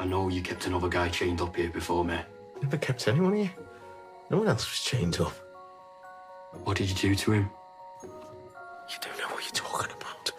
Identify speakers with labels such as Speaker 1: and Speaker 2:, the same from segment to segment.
Speaker 1: know you kept another guy chained up here before me.
Speaker 2: Never kept anyone here. No one else was chained up.
Speaker 1: What did you do to him?
Speaker 2: You don't know what you're talking about.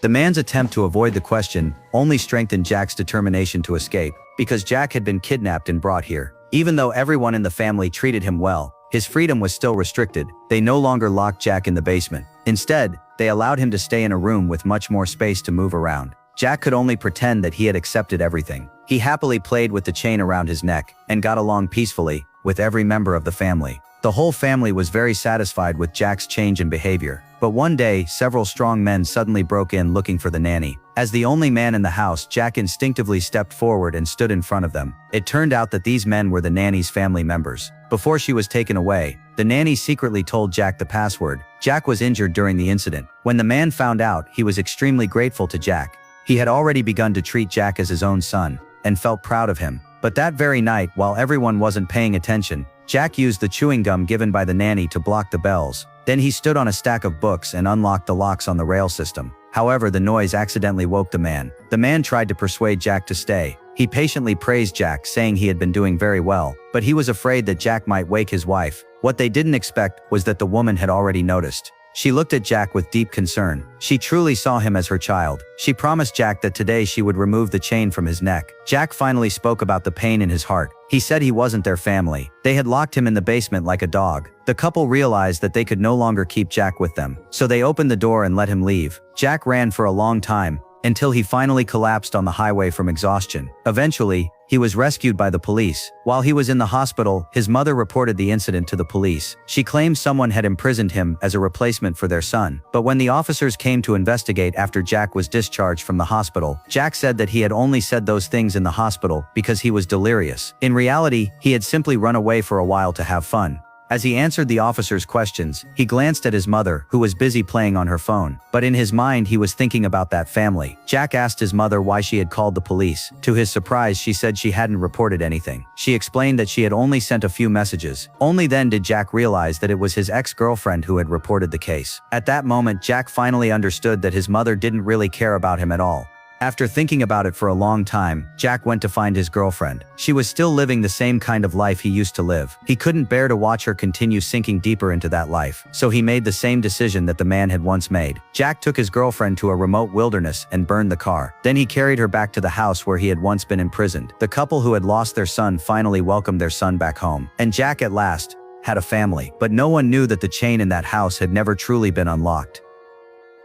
Speaker 3: The man's attempt to avoid the question only strengthened Jack's determination to escape, because Jack had been kidnapped and brought here. Even though everyone in the family treated him well, his freedom was still restricted. They no longer locked Jack in the basement. Instead, they allowed him to stay in a room with much more space to move around. Jack could only pretend that he had accepted everything. He happily played with the chain around his neck and got along peacefully with every member of the family. The whole family was very satisfied with Jack's change in behavior. But one day, several strong men suddenly broke in looking for the nanny. As the only man in the house, Jack instinctively stepped forward and stood in front of them. It turned out that these men were the nanny's family members. Before she was taken away, the nanny secretly told Jack the password. Jack was injured during the incident. When the man found out, he was extremely grateful to Jack. He had already begun to treat Jack as his own son, and felt proud of him. But that very night, while everyone wasn't paying attention, Jack used the chewing gum given by the nanny to block the bells. Then he stood on a stack of books and unlocked the locks on the rail system. However, the noise accidentally woke the man. The man tried to persuade Jack to stay. He patiently praised Jack, saying he had been doing very well, but he was afraid that Jack might wake his wife. What they didn't expect was that the woman had already noticed. She looked at Jack with deep concern. She truly saw him as her child. She promised Jack that today she would remove the chain from his neck. Jack finally spoke about the pain in his heart. He said he wasn't their family. They had locked him in the basement like a dog. The couple realized that they could no longer keep Jack with them, so they opened the door and let him leave. Jack ran for a long time, until he finally collapsed on the highway from exhaustion. Eventually, he was rescued by the police. While he was in the hospital, his mother reported the incident to the police. She claimed someone had imprisoned him as a replacement for their son. But when the officers came to investigate after Jack was discharged from the hospital, Jack said that he had only said those things in the hospital because he was delirious. In reality, he had simply run away for a while to have fun. As he answered the officers' questions, he glanced at his mother, who was busy playing on her phone. But in his mind, he was thinking about that family. Jack asked his mother why she had called the police. To his surprise, she said she hadn't reported anything. She explained that she had only sent a few messages. Only then did Jack realize that it was his ex-girlfriend who had reported the case. At that moment, Jack finally understood that his mother didn't really care about him at all. After thinking about it for a long time, Jack went to find his girlfriend. She was still living the same kind of life he used to live. He couldn't bear to watch her continue sinking deeper into that life, so he made the same decision that the man had once made. Jack took his girlfriend to a remote wilderness and burned the car. Then he carried her back to the house where he had once been imprisoned. The couple who had lost their son finally welcomed their son back home. And Jack at last had a family. But no one knew that the chain in that house had never truly been unlocked.